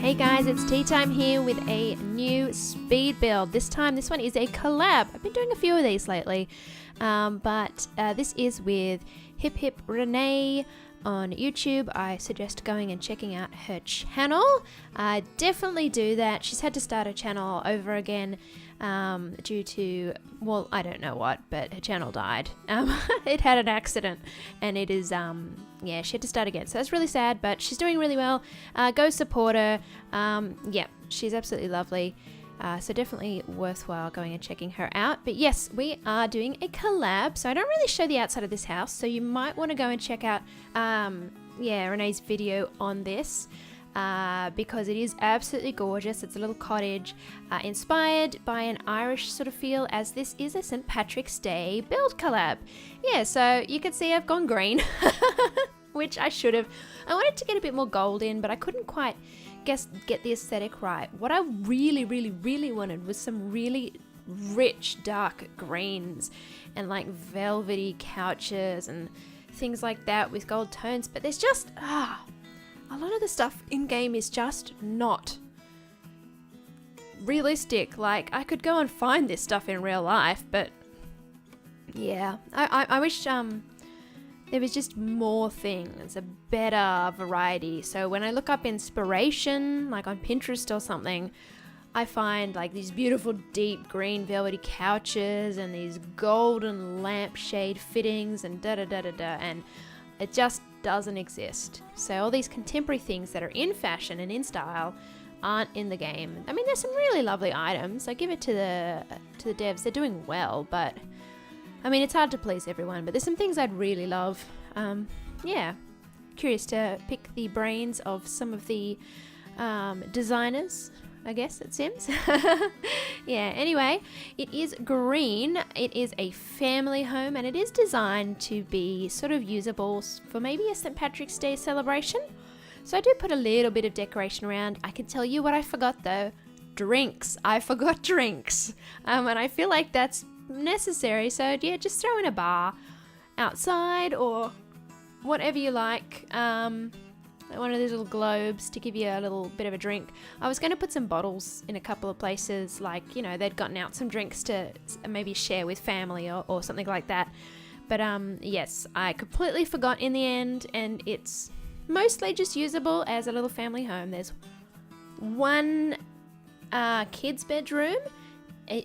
Hey guys, it's Teatime here with a new speed build. This one is a collab. I've been doing a few of these lately, but this is with hiphiprenee on YouTube. I suggest going and checking out her channel. Definitely do that. She's had to start her channel over again due to, well, I don't know what, but her channel died. It had an accident, and it is, yeah, she had to start again. So that's really sad, but she's doing really well. Go support her. Yeah, she's absolutely lovely. So definitely worthwhile going and checking her out. But yes, we are doing a collab. So I don't really show the outside of this house. So you might want to go and check out, yeah, Renee's video on this. Because it is absolutely gorgeous. It's a little cottage inspired by an Irish sort of feel, as this is a St. Patrick's Day build collab. Yeah, so you can see I've gone green, which I should have. I wanted to get a bit more gold in, but I couldn't quite get the aesthetic right. What I really wanted was some really rich dark greens and like velvety couches and things like that with gold tones, but there's just a lot of the stuff in game is just not realistic. Like, I could go and find this stuff in real life, but yeah, I wish there was just more things, a better variety. So when I look up inspiration, like on Pinterest or something, I find like these beautiful deep green velvety couches and these golden lampshade fittings and and it just doesn't exist. So all these contemporary things that are in fashion and in style aren't in the game. I mean, there's some really lovely items. I give it to the devs. They're doing well, but I mean, it's hard to please everyone, but there's some things I'd really love. Yeah, curious to pick the brains of some of the designers, I guess, it seems. Yeah, anyway, it is green. It is a family home, and it is designed to be sort of usable for maybe a St. Patrick's Day celebration. So I do put a little bit of decoration around. I can tell you what I forgot though. Drinks. I forgot drinks. And I feel like that's necessary. So yeah, just throw in a bar outside or whatever you like. One of those little globes to give you a little bit of a drink. I was going to put some bottles in a couple of places, like, you know, they'd gotten out some drinks to maybe share with family or something like that. But yes, I completely forgot in the end, and it's mostly just usable as a little family home. There's one kid's bedroom,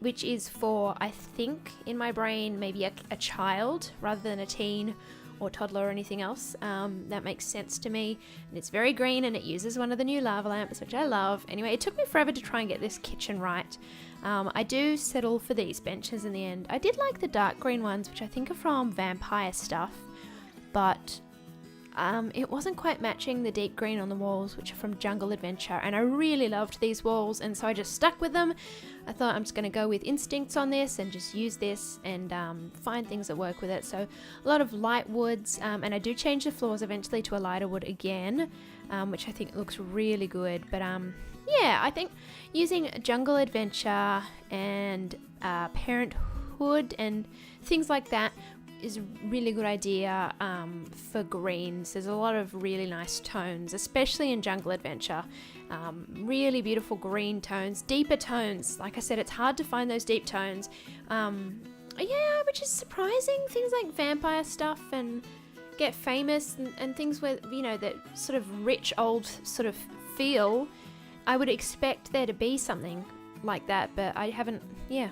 which is for, I think, in my brain, maybe a child rather than a teen or toddler or anything else. That makes sense to me. And it's very green, and it uses one of the new lava lamps, which I love. Anyway, it took me forever to try and get this kitchen right. I do settle for these benches in the end. I did like the dark green ones, which I think are from Vampire Stuff, but it wasn't quite matching the deep green on the walls, which are from Jungle Adventure, and I really loved these walls, and so I just stuck with them. I thought I'm just going to go with instincts on this and just use this and find things that work with it. So a lot of light woods, and I do change the floors eventually to a lighter wood again, which I think looks really good. But yeah, I think using Jungle Adventure and Parenthood and things like that is a really good idea for greens. There's a lot of really nice tones, especially in Jungle Adventure. Really beautiful green tones, deeper tones. Like I said, it's hard to find those deep tones. Yeah, which is surprising. Things like Vampire Stuff and Get Famous and things where, you know, that sort of rich old sort of feel. I would expect there to be something like that, but I haven't, yeah.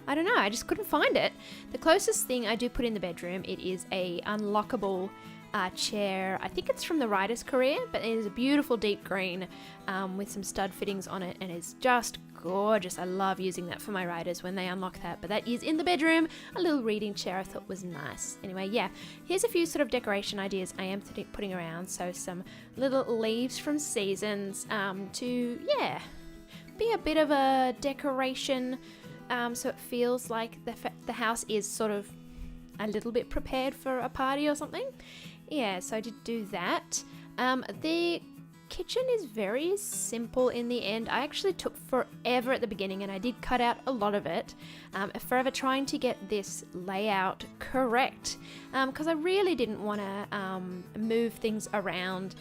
I don't know, I just couldn't find it. The closest thing I do put in the bedroom, it is a unlockable chair. I think it's from the Writer's Career, but it is a beautiful deep green with some stud fittings on it, and it's just gorgeous. I love using that for my writers when they unlock that, but that is in the bedroom. A little reading chair I thought was nice. Anyway, yeah, here's a few sort of decoration ideas I am putting around. So some little leaves from seasons to, yeah, be a bit of a decoration. So it feels like the house is sort of a little bit prepared for a party or something. Yeah, so I did do that. The kitchen is very simple in the end. I actually took forever at the beginning, and I did cut out a lot of it. Forever trying to get this layout correct, because I really didn't want to move things around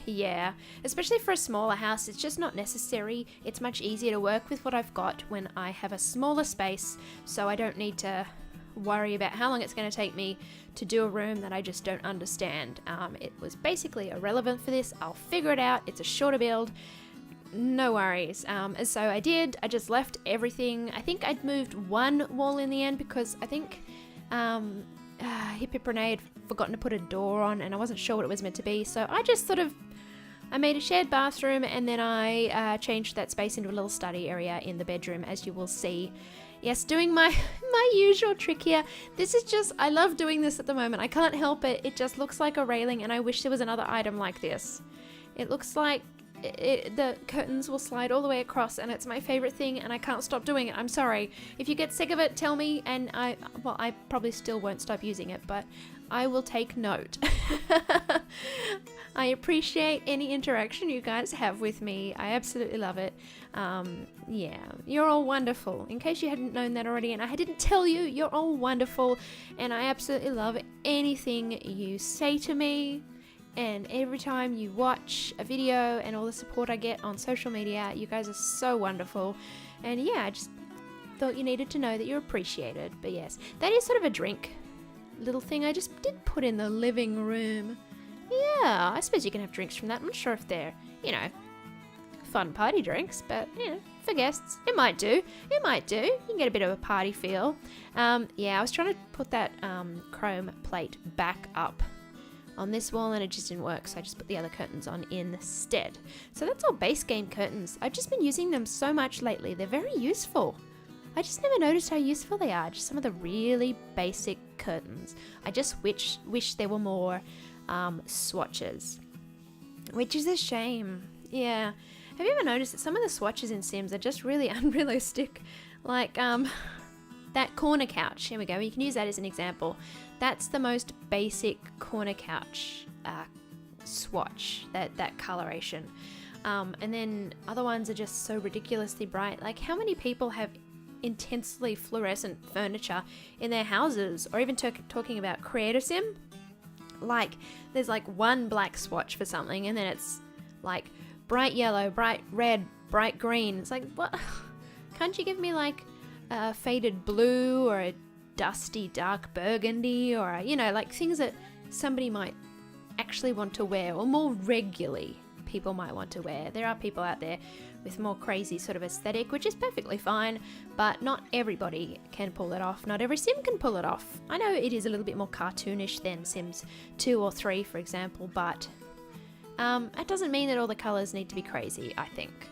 Yeah, especially for a smaller house, it's just not necessary. It's much easier to work with what I've got when I have a smaller space, so I don't need to worry about how long it's going to take me to do a room that I just don't understand. It was basically irrelevant for this. I'll figure it out. It's a shorter build. No worries. And so I did. I just left everything. I think I'd moved one wall in the end because I think hiphiprenee had forgotten to put a door on and I wasn't sure what it was meant to be. So I just I made a shared bathroom and then I changed that space into a little study area in the bedroom, as you will see. Yes, doing my usual trick here. This is just, I love doing this at the moment. I can't help it. It just looks like a railing and I wish there was another item like this. It looks like the curtains will slide all the way across and it's my favorite thing and I can't stop doing it. I'm sorry. If you get sick of it, tell me, and I probably still won't stop using it, but I will take note. I appreciate any interaction you guys have with me. I absolutely love it. Yeah, you're all wonderful. In case you hadn't known that already and I didn't tell you, you're all wonderful and I absolutely love anything you say to me. And every time you watch a video and all the support I get on social media, you guys are so wonderful. And yeah, I just thought you needed to know that you're appreciated. But yes, that is sort of a drink little thing I just did put in the living room. Yeah, I suppose you can have drinks from that. I'm not sure if they're, fun party drinks, but, for guests, it might do. It might do. You can get a bit of a party feel. Yeah, I was trying to put that chrome plate back up on this wall and it just didn't work, so I just put the other curtains on instead. So that's all base game curtains. I've just been using them so much lately. They're very useful. I just never noticed how useful they are. Just some of the really basic curtains. I just wish there were more swatches, which is a shame. Yeah. Have you ever noticed that some of the swatches in Sims are just really unrealistic? Like that corner couch. Here we go. You can use that as an example. That's the most basic corner couch swatch, that coloration. And then other ones are just so ridiculously bright. Like, how many people have intensely fluorescent furniture in their houses? Or even talking about Creator Sim. Like, there's like one black swatch for something and then it's like bright yellow, bright red, bright green. It's like, what? Can't you give me like a faded blue or a dusty dark burgundy or like things that somebody might actually want to wear, or more regularly people might want to wear. There are people out there with more crazy sort of aesthetic, which is perfectly fine, but not everybody can pull it off. Not every sim can pull it off. I know it is a little bit more cartoonish than Sims 2 or 3, for example, but that doesn't mean that all the colors need to be crazy, I think.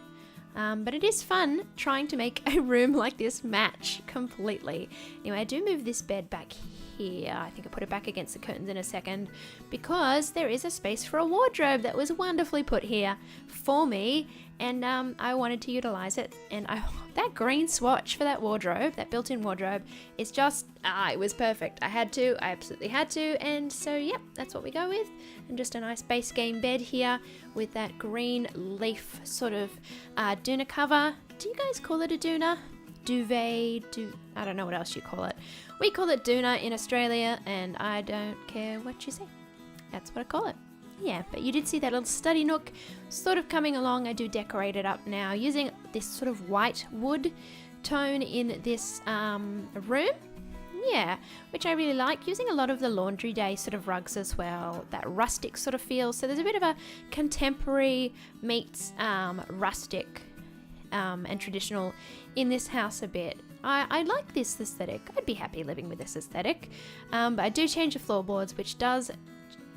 But it is fun trying to make a room like this match completely. Anyway, I do move this bed back here. I think I put it back against the curtains in a second because there is a space for a wardrobe that was wonderfully put here for me, and I wanted to utilize it. And that green swatch for that wardrobe, that built-in wardrobe, is just, it was perfect. I absolutely had to, and so yep, that's what we go with. And just a nice base game bed here with that green leaf sort of doona cover. Do you guys call it a doona? Duvet, I don't know what else you call it. We call it doona in Australia, and I don't care what you say. That's what I call it. Yeah, but you did see that little study nook sort of coming along. I do decorate it up now using this sort of white wood tone in this room. Yeah, which I really like, using a lot of the laundry day sort of rugs as well, that rustic sort of feel. So there's a bit of a contemporary meets rustic and traditional in this house a bit. I like this aesthetic. I'd be happy living with this aesthetic. But I do change the floorboards, which does,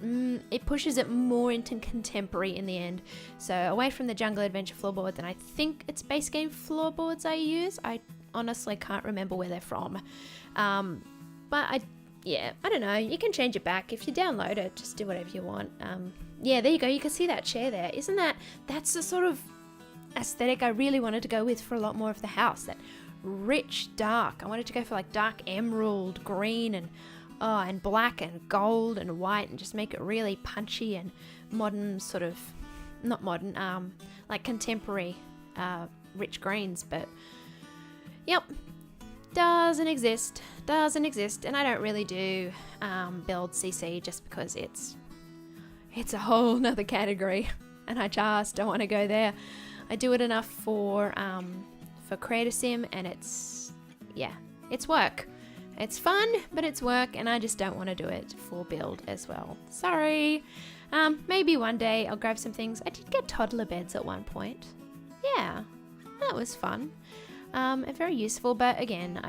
it pushes it more into contemporary in the end. So away from the Jungle Adventure floorboards, and I think it's base game floorboards I use. I honestly can't remember where they're from. But I don't know. You can change it back. If you download it, just do whatever you want. Yeah, there you go. You can see that chair there. Isn't that's the sort of aesthetic I really wanted to go with for a lot more of the house. That rich dark. I wanted to go for like dark emerald green and black and gold and white, and just make it really punchy and modern, sort of, not modern, like contemporary rich greens. But yep, doesn't exist, and I don't really do build CC just because it's a whole nother category, and I just don't want to go there. I do it enough for Creator Sim, and it's work. It's fun, but it's work, and I just don't want to do it for build as well. Sorry. Maybe one day I'll grab some things. I did get toddler beds at one point. Yeah, that was fun. Very useful, but again,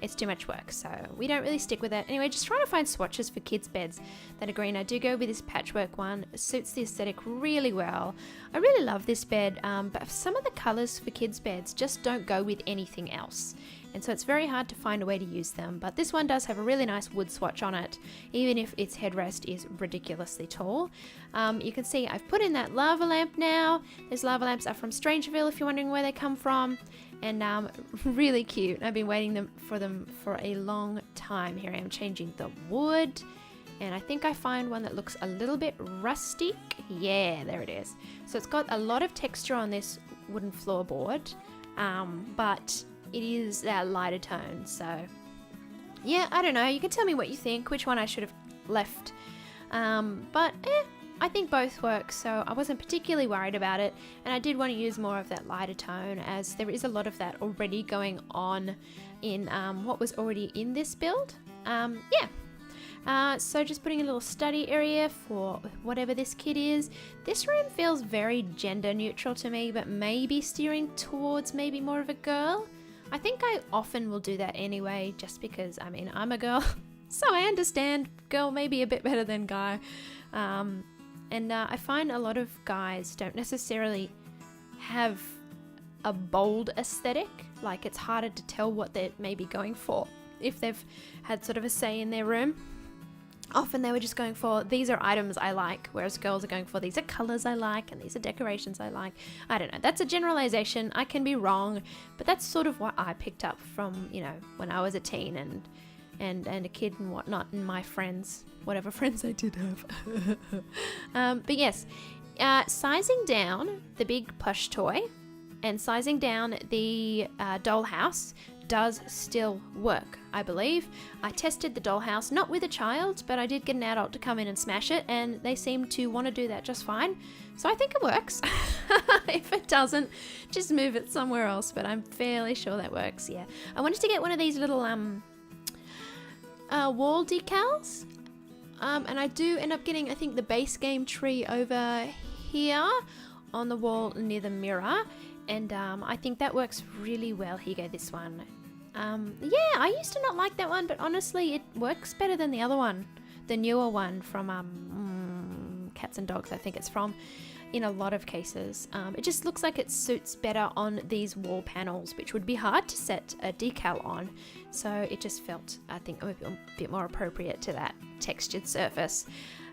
it's too much work, so we don't really stick with it. Anyway, just trying to find swatches for kids' beds that are green. I do go with this patchwork one. It suits the aesthetic really well. I really love this bed, but some of the colours for kids' beds just don't go with anything else. And so it's very hard to find a way to use them. But this one does have a really nice wood swatch on it, even if its headrest is ridiculously tall. You can see I've put in that lava lamp now. Those lava lamps are from Strangerville if you're wondering where they come from. And really cute. I've been waiting for them for a long time. Here I am changing the wood. And I think I find one that looks a little bit rustic. Yeah, there it is. So it's got a lot of texture on this wooden floorboard. But it is that lighter tone, so yeah, I don't know, you can tell me what you think, which one I should have left, but I think both work, so I wasn't particularly worried about it, and I did want to use more of that lighter tone, as there is a lot of that already going on in what was already in this build. So just putting a little study area for whatever this kid is. This room feels very gender neutral to me, but maybe steering towards maybe more of a girl. I think I often will do that anyway, just because, I mean, I'm a girl, so I understand girl may be a bit better than guy. I find a lot of guys don't necessarily have a bold aesthetic. Like, it's harder to tell what they're maybe going for if they've had sort of a say in their room. Often they were just going for, these are items I like, whereas girls are going for, these are colors I like, and these are decorations I like. I don't know, that's a generalization, I can be wrong, but that's sort of what I picked up from, you know, when I was a teen and a kid and whatnot, and my friends, whatever friends I did have. But yes, sizing down the big plush toy and sizing down the dollhouse does still work, I believe. I tested the dollhouse, not with a child, but I did get an adult to come in and smash it, and they seem to want to do that just fine. So I think it works. If it doesn't, just move it somewhere else, but I'm fairly sure that works, yeah. I wanted to get one of these little wall decals, and I do end up getting, I think, the base game tree over here on the wall near the mirror, and I think that works really well. Here you go, this one. Yeah, I used to not like that one, but honestly it works better than the other one, the newer one from Cats and Dogs, I think it's from, in a lot of cases. It just looks like it suits better on these wall panels, which would be hard to set a decal on, so it just felt, I think, a bit more appropriate to that textured surface.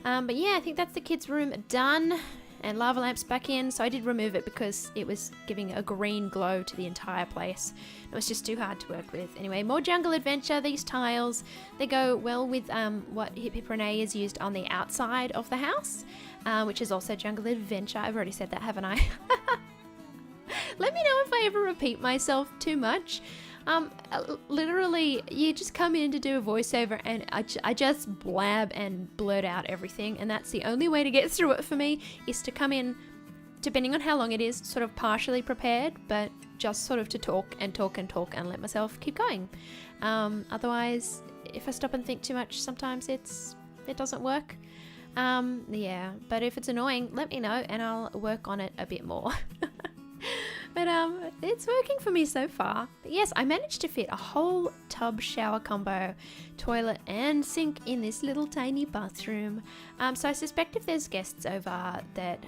But yeah, I think that's the kids' room done. And lava lamps back in, so I did remove it because it was giving a green glow to the entire place. It was just too hard to work with. Anyway, more jungle adventure. These tiles, they go well with what hiphiprenee is used on the outside of the house, which is also jungle adventure. I've already said that, haven't I? Let me know if I ever repeat myself too much. Literally, you just come in to do a voiceover and I just blab and blurt out everything, and that's the only way to get through it for me, is to come in, depending on how long it is, sort of partially prepared, but just sort of to talk and talk and talk and let myself keep going. Otherwise, if I stop and think too much, sometimes it doesn't work. Yeah, but if it's annoying, let me know and I'll work on it a bit more. But it's working for me so far. But yes, I managed to fit a whole tub shower combo, toilet and sink in this little tiny bathroom. So I suspect if there's guests over that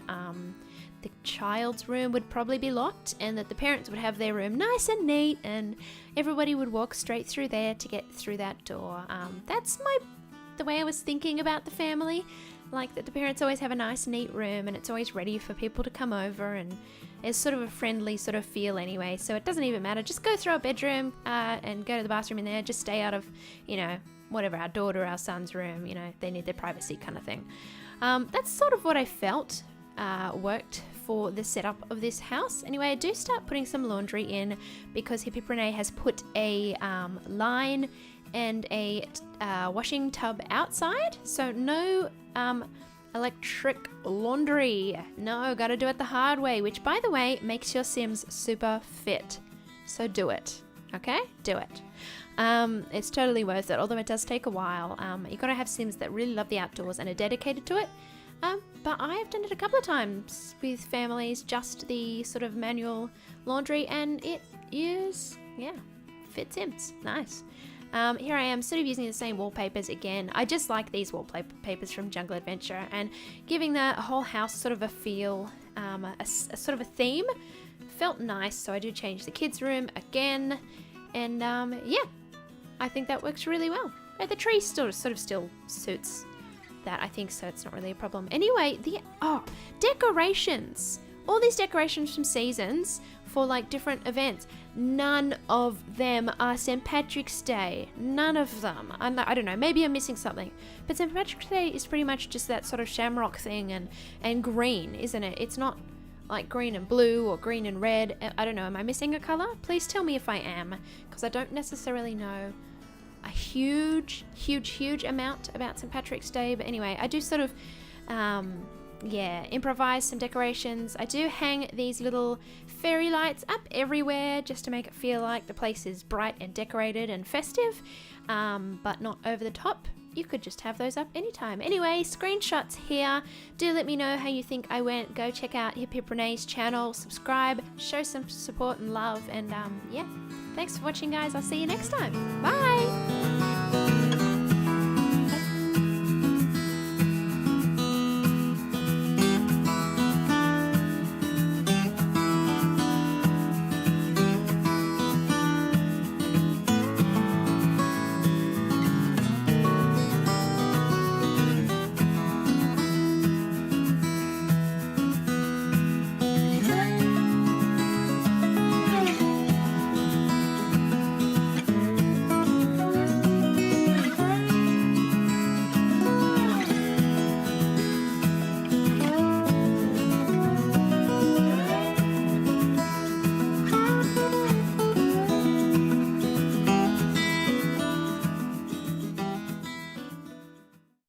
the child's room would probably be locked, and that the parents would have their room nice and neat, and everybody would walk straight through there to get through that door. That's the way I was thinking about the family. Like that the parents always have a nice neat room and it's always ready for people to come over, and it's sort of a friendly sort of feel anyway, so it doesn't even matter. Just go through our bedroom and go to the bathroom in there. Just stay out of, you know, whatever, our daughter, our son's room, you know, they need their privacy kind of thing. That's sort of what I felt worked for the setup of this house. Anyway, I do start putting some laundry in because hiphiprenee has put a line and a washing tub outside, so no electric laundry. No, gotta do it the hard way, which by the way makes your Sims super fit. So do it, okay? Do it. It's totally worth it, although it does take a while. You gotta have Sims that really love the outdoors and are dedicated to it. But I've done it a couple of times with families, just the sort of manual laundry, and it is, yeah, fit Sims. Nice. Here I am sort of using the same wallpapers again. I just like these wallpapers from Jungle Adventure, and giving the whole house sort of a feel, a sort of a theme. Felt nice, so I did change the kids' room again, and yeah, I think that works really well. The tree sort of still suits that, I think, so it's not really a problem. Anyway, decorations. All these decorations from seasons for like different events, none of them are St. Patrick's Day. None of them. I don't know, maybe I'm missing something. But St. Patrick's Day is pretty much just that sort of shamrock thing and green, isn't it? It's not like green and blue or green and red. I don't know, am I missing a color? Please tell me if I am, because I don't necessarily know a huge amount about St. Patrick's Day. But anyway, I do sort of improvise some decorations. I do hang these little fairy lights up everywhere just to make it feel like the place is bright and decorated and festive, but not over the top. You could just have those up anytime. Anyway, screenshots here. Do let me know how you think I went. Go check out hiphiprenee's channel, subscribe, show some support and love, and yeah, thanks for watching, guys. I'll see you next time. Bye.